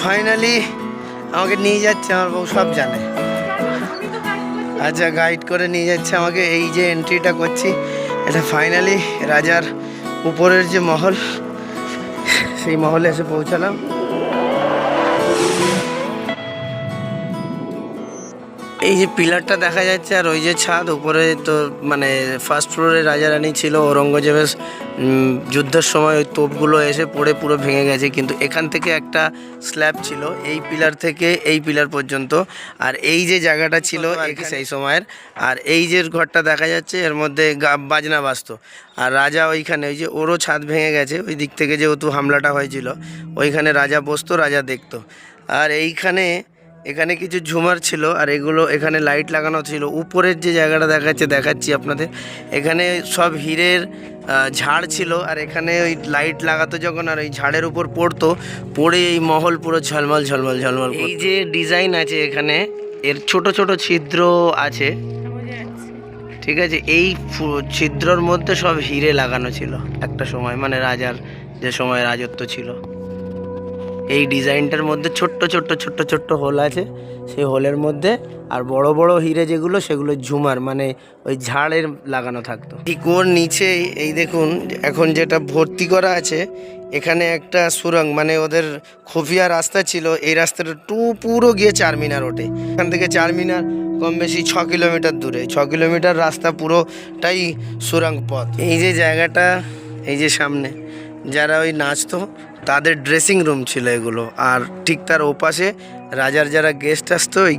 Finally আমাকে নিয়ে যাচ্ছে, আমার বউ সব জানে। আচ্ছা, গাইড করে নিয়ে যাচ্ছে আমাকে। এই যে এন্ট্রিটা করছি, এটা ফাইনালি রাজার উপরের যে মহল, সেই মহলে এসে পৌঁছালাম। এই যে পিলারটা দেখা যাচ্ছে আর ওই যে ছাদ উপরে, তো মানে ফার্স্ট ফ্লোরে রাজা রানী ছিল। ঔরঙ্গজেবের যুদ্ধের সময় ওই তোপগুলো এসে পড়ে পুরো ভেঙে গেছে, কিন্তু এখান থেকে একটা স্ল্যাব ছিল এই পিলার থেকে এই পিলার পর্যন্ত। আর এই যে জায়গাটা ছিল সেই সময়ের, আর এই যে ঘরটা দেখা যাচ্ছে এর মধ্যে বাজনা বাজতো। আর রাজা ওইখানে, ওই যে ওরও ছাদ ভেঙে গেছে ওই দিক থেকে যেহেতু হামলাটা হয়েছিল, ওইখানে রাজা বসতো, রাজা দেখতো। আর এখানে কিছু ঝুমার ছিল, আর এগুলো এখানে লাইট লাগানো ছিল। উপরের যে জায়গাটা দেখাচ্ছি আপনাদের, এখানে সব হীরের ঝাড় ছিল। আর এখানে ওই লাইট লাগাতো যখন, আর ওই ঝাড়ের উপর পড়ে এই মহল পুরো ঝলমল ঝলমল ঝলমল। এই যে ডিজাইন আছে এখানে, এর ছোট ছোট ছিদ্র আছে, ঠিক আছে। এই ছিদ্রর মধ্যে সব হীরে লাগানো ছিল একটা সময়, মানে রাজার যে সময় রাজত্ব ছিল। এই ডিজাইনটার মধ্যে ছোট্ট ছোট্ট ছোট্ট ছোট্ট হোল আছে, সেই হোলের মধ্যে আর বড় বড় হিরে যেগুলো, সেগুলো ঝুমার, মানে ওই ঝাড়ের লাগানো থাকতো। ঠিক ওর নিচেই এই দেখুন এখন যেটা ভর্তি করা আছে, এখানে একটা সুরঙ্গ, মানে ওদের খুফিয়া রাস্তা ছিল। এই রাস্তাটা পুরো গিয়ে চারমিনার ওঠে। এখান থেকে চারমিনার কম বেশি 6 কিলোমিটার দূরে। 6 কিলোমিটার রাস্তা পুরোটাই সুরঙ্গ পথ। এই যে জায়গাটা, এই যে সামনে যারা ওই নাচতো তাদের ড্রেসিং রুম ছিল এগুলো। আর ঠিক তার ওপাশে রাজার যারা গেস্ট আসতো, ওই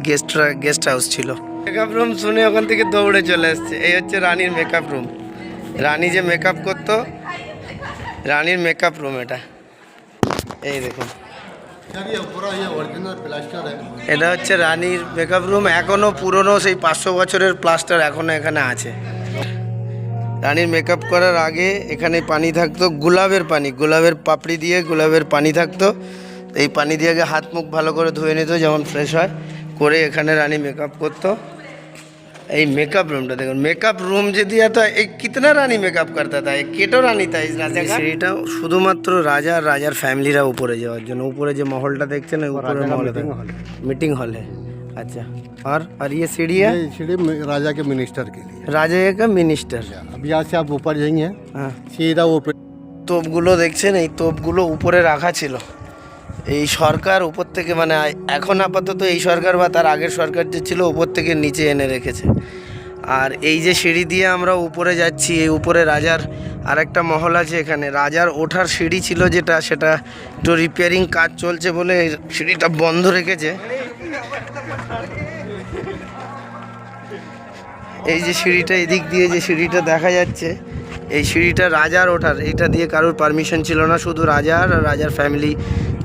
গেস্ট হাউস ছিল। মেকআপ রুম শুনে ওখান থেকে দৌড়ে চলে আসছে। এই হচ্ছে রানীর মেকআপ রুম। রানী যে মেকআপ করতো, রানীর মেকআপ রুম এটা। এই দেখুন, এটা হচ্ছে রানীর মেকআপ রুম। এখনো পুরনো সেই 500 বছরের প্লাস্টার এখনো এখানে আছে। রানীর মেকআপ করার আগে এখানে পানি থাকতো, গোলাপের পাপড়ি দিয়ে গোলাপের পানি থাকতো। এই পানি দিয়ে আগে হাত মুখ ভালো করে ধুয়ে নিত, যেমন ফ্রেশ হয় করে এখানে রানী মেকআপ করতো। এই মেকআপ রুমটা দেখুন, মেকআপ রুম যে दिया था एक कितना रानी मेकअप करता था, एक केटो रानी था इस राजा का। সেটা শুধুমাত্র রাজা আর রাজার ফ্যামিলিরা উপরে যাওয়ার জন্য। উপরে যে মহলটা দেখছেন, উপরে মহলে मीटिंग हॉल है। अच्छा, और ये सीढ़ी है, ये सीढ़ी राजा के मिनिस्टर के लिए। রাজা का मिनिस्टर। अब यहाँ से आप ऊपर जाएंगे, हाँ, सीधा वो তোপগুলো দেখছেন, এই তোপগুলো উপরে রাখা ছিল। এই সরকার উপর থেকে, মানে এখন আপাতত এই সরকার বা তার আগের সরকার যে ছিল, উপর থেকে নিচে এনে রেখেছে। আর এই যে সিঁড়ি দিয়ে আমরা উপরে যাচ্ছি, এই উপরে রাজার আরেকটা মহল আছে। এখানে রাজার ওঠার সিঁড়ি ছিল যেটা, সেটা একটু রিপেয়ারিং কাজ চলছে বলে সিঁড়িটা বন্ধ রেখেছে। এই যে সিঁড়িটা, এদিক দিয়ে যে সিঁড়িটা দেখা যাচ্ছে, এই সিঁড়িটা রাজার ওঠার। এইটা দিয়ে কারোর পারমিশন ছিল না, শুধু রাজার আর রাজার ফ্যামিলি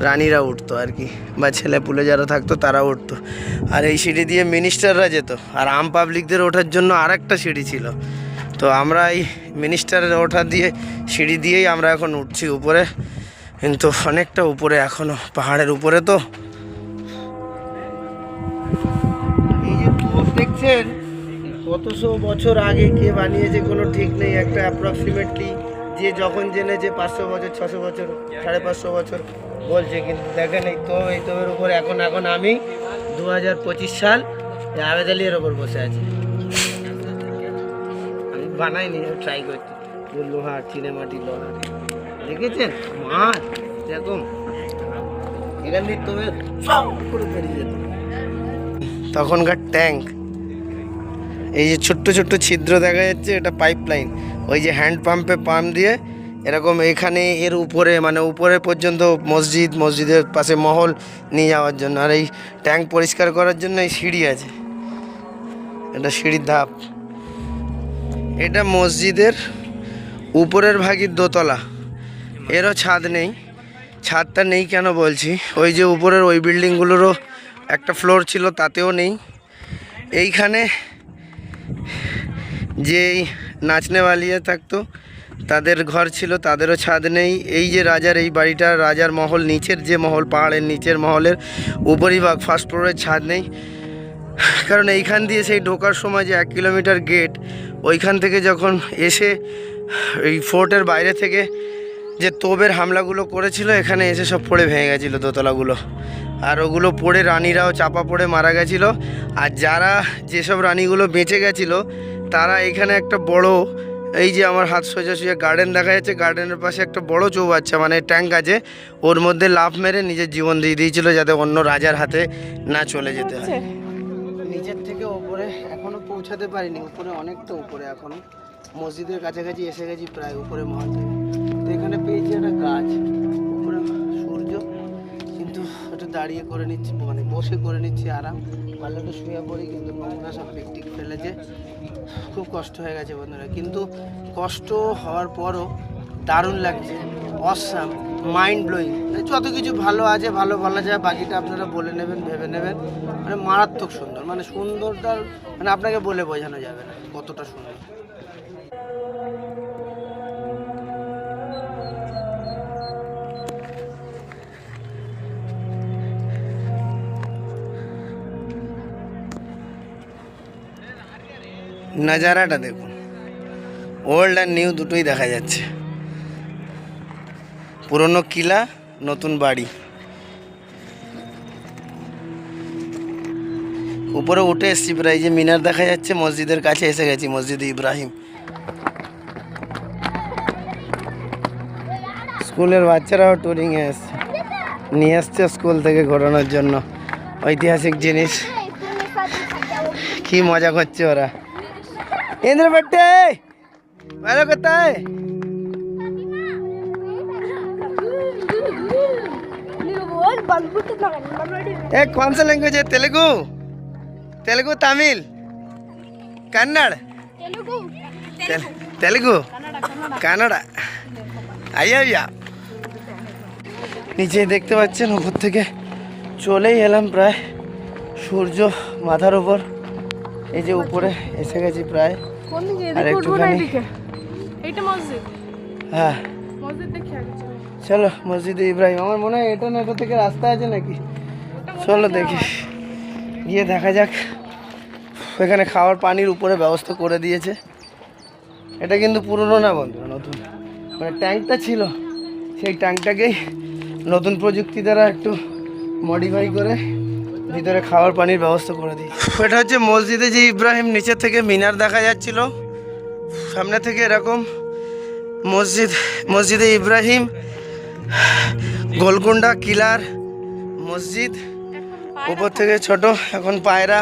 রানীরা উঠতো আর কি, বা ছেলে পুলে যারা থাকতো তারা উঠতো। আর এই সিঁড়ি দিয়ে মিনিস্টাররা যেত। আর আম পাবলিকদের ওঠার জন্য আরেকটা সিঁড়ি ছিল। তো আমরা এই মিনিস্টারের ওঠার দিয়ে সিঁড়ি দিয়েই আমরা এখন উঠছি উপরে, কিন্তু অনেকটা উপরে এখনও, পাহাড়ের উপরে। তো এই যে তোপ দেখছেন, কতশো বছর আগে কে বানিয়েছে কোনো ঠিক নেই। একটা অ্যাপ্রক্সিমেটলি যে যখন জেনেছে 500 বছর, 600 বছর, 550 বছর বলছে, কিন্তু দেখেন এই তো, এই তোপের উপরে এখন আমি 2025 সাল আবেদ আলীর ওপর বসে আছি। আমি বানাইনি, ট্রাই করছি। লোহার, চিনেমাটি লোহার, দেখেছেন মাছ এরকম, এখান দিয়ে তোপের সব করে বেরিয়ে যেত। তখনকার ট্যাঙ্ক, এই যে ছোট্ট ছোট্ট ছিদ্র দেখা যাচ্ছে, এটা পাইপ লাইন। ওই যে হ্যান্ড পাম্পে পাম্প দিয়ে এরকম এখানে এর উপরে, মানে উপরে পর্যন্ত মসজিদের পাশে মহল নিয়ে যাওয়ার জন্য। আর এই ট্যাঙ্ক পরিষ্কার করার জন্য এই সিঁড়ি আছে, এটা সিঁড়ির ধাপ। এটা মসজিদের উপরের ভাগের দোতলা, এরও ছাদ নেই। ছাদটা নেই কেন বলছি, ওই যে উপরের ওই বিল্ডিংগুলোরও একটা ফ্লোর ছিল, তাতেও নেই। এইখানে যেই নাচনেওয়ালিয়া থাকতো তাদের ঘর ছিল, তাদেরও ছাদ নেই। এই যে রাজার এই বাড়িটা, রাজার মহল, নিচের যে মহল, পাহাড়ের নিচের মহলের উপরিভাগ ফার্স্ট ফ্লোরের ছাদ নেই। কারণ এইখান দিয়ে সেই ঢোকার সময় যে 1 কিলোমিটার গেট, ওইখান থেকে যখন এসে এই ফোর্টের বাইরে থেকে যে তোপের হামলাগুলো করেছিল এখানে এসে সব পড়ে ভেঙে গেছিলো দোতলাগুলো, আর ওগুলো পড়ে রানীরাও চাপা পড়ে মারা গেছিলো। আর যারা যেসব রানীগুলো বেঁচে গেছিলো তারা এখানে একটা বড়, এই যে আমার হাত সোজাসুজি গার্ডেন দেখা যাচ্ছে, গার্ডেনের পাশে একটা বড় চৌবাচ্চা মানে ট্যাঙ্ক আছে, ওর মধ্যে লাফ মেরে নিজের জীবন দিয়ে দিয়েছিল যাতে অন্য রাজার হাতে না চলে যেতে হয়। নিচের থেকে ওপরে এখনো পৌঁছাতে পারিনি, উপরে অনেকটা উপরে, এখনো মসজিদের কাছাকাছি এসে গেছি প্রায় উপরে মহল থেকে। তো এখানে পেয়েছি একটা গাছ, উপরে সূর্য, কিন্তু একটু দাঁড়িয়ে করে নিচ্ছি, মানে বসে করে নিচ্ছি আরাম, পারলে একটু শুয়ে পড়ি, কিন্তু নোংরা সব পিকটিক ফেলেছে, খুব কষ্ট হয়ে গেছে বন্ধুরা। কিন্তু কষ্ট হওয়ার পরও দারুণ লাগছে, অসাম, মাইন্ড ব্লোয়িং। যত কিছু ভালো আছে ভালো বলা যায়, বাকিটা আপনারা বলে নেবেন, ভেবে নেবেন। মানে মারাত্মক সুন্দর, মানে সুন্দরটা মানে আপনাকে বলে বোঝানো যাবে না কতটা সুন্দর। নাজারাটা দেখুন, ওল্ড আর নিউ দুটোই দেখা যাচ্ছে, পুরনো কিলা, নতুন বাড়ি। উপরে উঠে এসছি প্রায়, যে মিনার দেখা যাচ্ছে, মসজিদের কাছে এসে গেছি, মসজিদ ইব্রাহিম। স্কুলের বাচ্চারাও ট্যুরিংয়ে এসছে, নিয়ে আসছে স্কুল থেকে ঘোরানোর জন্য ঐতিহাসিক জিনিস। কি মজা করছে ওরা। ইন্দ্রপট্টে ভালো কোথায়? कौन सा लैंग्वेज है? तेलुगु, तेलुगु, तमिल, कन्नड़, तेलुगु, কানাডা। আইয়া নিচে দেখতে পাচ্ছেন, উপর থেকে চলেই এলাম প্রায়, সূর্য মাথার উপর, এই যে উপরে এসে গেছি প্রায়। আর একটুখানি, হ্যাঁ চলো মসজিদে ইব্রাহিম। আমার মনে হয় এটা না, এটা থেকে রাস্তা আছে নাকি, চলো দেখি গিয়ে দেখা যাক। এখানে খাওয়ার পানির উপরে ব্যবস্থা করে দিয়েছে। এটা কিন্তু পুরনো না বন্ধু, নতুন, মানে ট্যাঙ্কটা ছিল, সেই ট্যাঙ্কটাকেই নতুন প্রযুক্তি দ্বারা একটু মডিফাই করে ভিতরে খাওয়ার পানির ব্যবস্থা করে দিই। এটা হচ্ছে মসজিদে যে ইব্রাহিম, নিচের থেকে মিনার দেখা যাচ্ছিল, সামনে থেকে এরকম মসজিদে ইব্রাহিম, গোলকুন্ডা কিলার মসজিদ, উপর থেকে ছোট। এখন পায়রা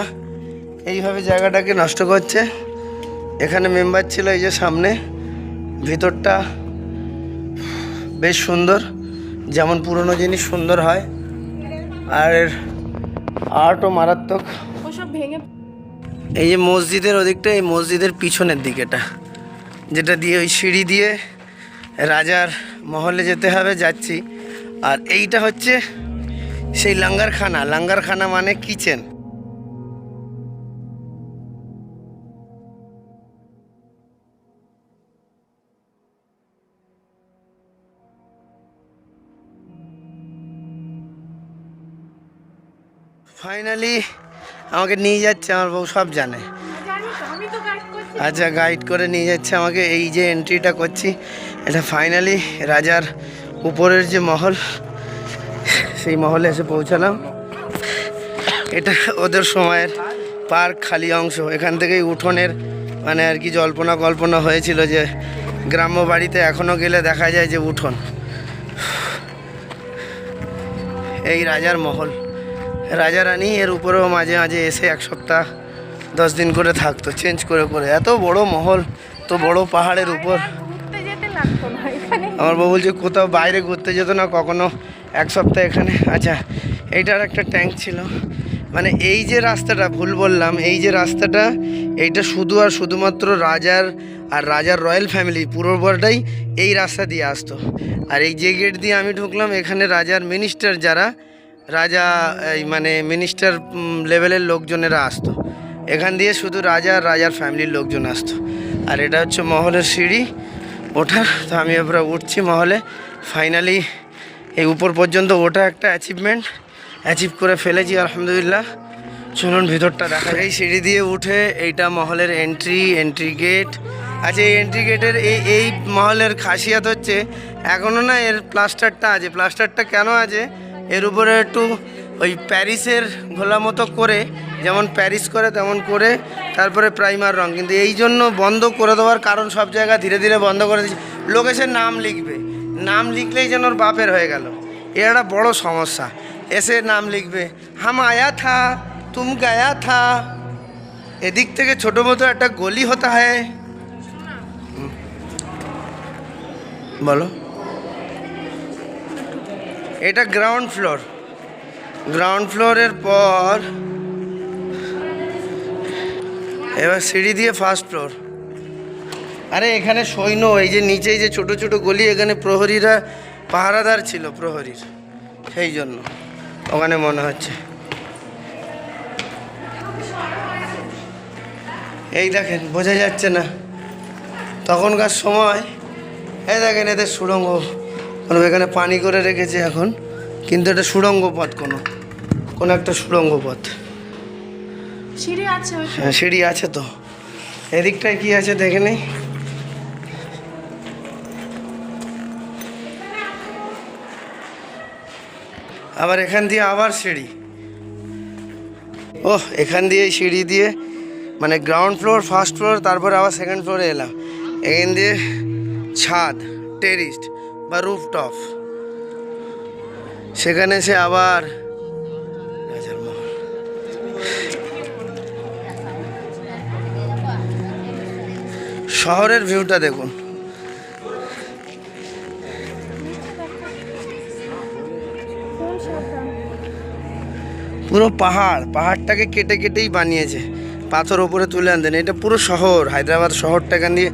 এইভাবে জায়গাটাকে নষ্ট করছে। এখানে মেম্বার ছিল, এই যে সামনে, ভিতরটা বেশ সুন্দর, যেমন পুরনো জিনিস সুন্দর হয়, আর এর আর্টও মারাত্মক। এই যে মসজিদের ওদিকটা, এই মসজিদের পিছনের দিকেটা, যেটা দিয়ে ওই সিঁড়ি দিয়ে রাজার মহলে যেতে হবে, যাচ্ছি। আর এইটা হচ্ছে সেই লাঙ্গারখানা, লাঙ্গারখানা মানে কিচেন। ফাইনালি আমাকে নিয়ে যাচ্ছে, আমার বউ সব জানে। আচ্ছা, গাইড করে নিয়ে যাচ্ছে আমাকে। এই যে এন্ট্রিটা করছি, এটা ফাইনালি রাজার উপরের যে মহল, সেই মহলে এসে পৌঁছালাম। এটা ওদের সময়ের পার্ক, খালি অংশ। এখান থেকেই উঠোনের মানে আর কি জল্পনা কল্পনা হয়েছিল যে গ্রাম্য বাড়িতে এখনও গেলে দেখা যায় যে উঠোন। এই রাজার মহল, রাজা রানী এর উপরেও মাঝে মাঝে এসে 1 সপ্তাহ 10 দিন করে থাকতো, চেঞ্জ করে করে। এত বড় মহল, তো বড় পাহাড়ের উপর। আমার বউ বলছে কোথাও বাইরে ঘুরতে যেত না কখনো, 1 সপ্তাহ এখানে। আচ্ছা, এইটার একটা ট্যাঙ্ক ছিল, মানে এই যে রাস্তাটা, ভুল বললাম, এই যে রাস্তাটা, এইটা শুধু আর শুধুমাত্র রাজার আর রাজার রয়্যাল ফ্যামিলি পুরোটাই এই রাস্তা দিয়ে আসতো। আর এই যে গেট দিয়ে আমি ঢুকলাম, এখানে রাজার মিনিস্টার, যারা রাজা এই মানে মিনিস্টার লেভেলের লোকজনেরা আসতো। এখান দিয়ে শুধু রাজা আর রাজার ফ্যামিলির লোকজন আসতো। আর এটা হচ্ছে মহলের সিঁড়ি ওঠার। তো আমি এবার উঠছি মহলে। ফাইনালি এই উপর পর্যন্ত ওঠা একটা অ্যাচিভ করে ফেলেছি আলহামদুলিল্লাহ। চলুন ভিতরটা দেখা। এই সিঁড়ি দিয়ে উঠে, এইটা মহলের এন্ট্রি গেট। আচ্ছা, এই এন্ট্রি গেটের এই মহলের খাসিয়াত হচ্ছে এখনও না এর প্লাস্টারটা আছে। প্লাস্টারটা কেন আছে? এর উপরে একটু ওই প্যারিসের ঘোলা মতো করে, যেমন প্যারিস করে তেমন করে তারপরে প্রাইমার রং। কিন্তু এই জন্য বন্ধ করে দেওয়ার কারণ, সব জায়গা ধীরে ধীরে বন্ধ করে দিচ্ছে। লোক এসে নাম লিখবে, নাম লিখলেই যেন ওর বাপের হয়ে গেল। এর একটা বড় সমস্যা। এসে নাম লিখবে, হাম আয়া থা তুম গায়া থা। এদিক থেকে ছোটো মতো একটা গলি হতা হয়। বলো। এটা গ্রাউন্ড ফ্লোর। গ্রাউন্ড ফ্লোরের পর এবার সিঁড়ি দিয়ে ফার্স্ট ফ্লোর। আরে এখানে সৈন্য, এই যে নিচে যে ছোটো ছোটো গলি, এখানে প্রহরীরা পাহারাদার ছিল, প্রহরীর, সেই জন্য ওখানে মনে হচ্ছে। এই দেখেন, বোঝা যাচ্ছে না তখনকার সময়। এই দেখেন এদের সুড়ঙ্গ, এখানে পানি করে রেখেছে এখন, কিন্তু এটা সুড়ঙ্গ পথ, কোনো একটা সুড়ঙ্গ পথ। সিঁড়ি আছে? হ্যাঁ, সিঁড়ি আছে তো। এদিকটায় কি আছে দেখে নেই। আবার এখান দিয়ে আবার সিঁড়ি। ওহ, এখান দিয়ে সিঁড়ি দিয়ে মানে গ্রাউন্ড ফ্লোর, ফার্স্ট ফ্লোর, তারপরে আবার সেকেন্ড ফ্লোরে এলাম। এখান দিয়ে ছাদ, টেরিস বা রুফটপ, সেখানে এসে আবার রাজার মহল। শহরের ভিউটা দেখুন। পুরো পাহাড়টাকে কেটে কেটেই বানিয়েছে, পাথর ওপরে তুলে আনতেন। এটা পুরো শহর, হায়দ্রাবাদ শহরটা এখান দিয়ে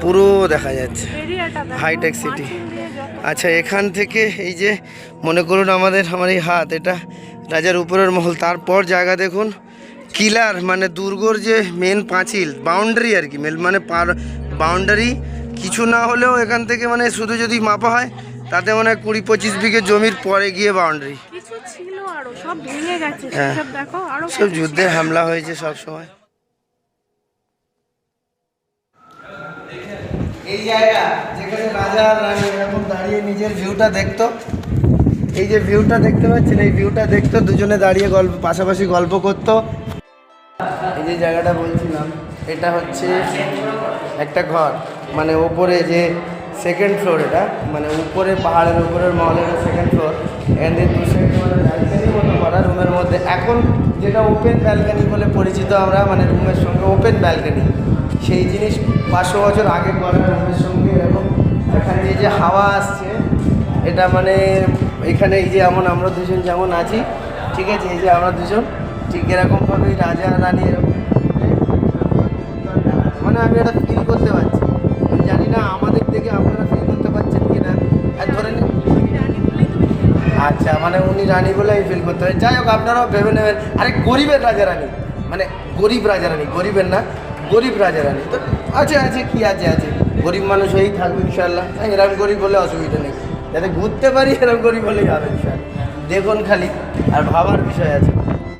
পুরো দেখা যাচ্ছে, হাইটেক সিটি। আচ্ছা, এখান থেকে এই যে মনে করুন আমার এই হাত, এটা রাজার উপরের মহল। তারপর জায়গা দেখুন, কিলার মানে দুর্গর যে মেন পাঁচিল, বাউন্ডারি আর কি, মানে বাউন্ডারি কিছু না হলেও এখান থেকে মানে শুধু যদি মাপা হয় তাতে মানে 20-25 বিঘে জমির পরে গিয়ে বাউন্ডারি। হ্যাঁ, সব যুদ্ধে হামলা হয়েছে সব সময়। এই জায়গা যেখানে রাজা আর রানী এরকম দাঁড়িয়ে নিজের ভিউটা দেখতো, এই যে ভিউটা দেখতে পাচ্ছেন, এই ভিউটা দেখতো, দুজনে দাঁড়িয়ে পাশাপাশি গল্প করতো। এই যে জায়গাটা বলছিলাম, এটা হচ্ছে একটা ঘর, মানে ওপরে যে সেকেন্ড ফ্লোর, এটা মানে উপরে পাহাড়ের উপরের মহলের সেকেন্ড ফ্লোর। এখান থেকে দু সাইডে মানে ব্যালকানির মতো করা, রুমের মধ্যে এখন যেটা ওপেন ব্যালকানি বলে পরিচিত আমরা, মানে রুমের সঙ্গে ওপেন ব্যালকানি, সেই জিনিস 500 বছর আগে করা রুমের সঙ্গে। এবং এখান দিয়ে যে হাওয়া আসছে, এটা মানে এখানে এই যে আমরা দুজন যেমন আছি, ঠিক আছে, এই যে আমরা দুজন ঠিক এরকমভাবেই রাজা রানী এরকম, মানে আমি এটা ফিল করতে পারছি। আমি জানি না আমাদের থেকে আপনারা ফিল করতে পারছেন কি না। আর ধরে নিন, আচ্ছা, মানে উনি রানী বলে আমি ফিল করতে পারি। যাই হোক, আপনারাও ভেবে নেবেন, আরে গরিবের রাজা রানী, মানে গরিব রাজা রানী, গরিবের না, গরিব রাজা রানী। তো আছে কি আছে, গরিব মানুষ হয়েই থাকবে ইনশাল্লাহ। এরকম গরিব বলে অসুবিধা নেই, যাতে ঘুরতে পারি এরকম গরিব হলেই হবে ইনশাল্লাহ। দেখুন খালি, আর ভাবার বিষয় আছে।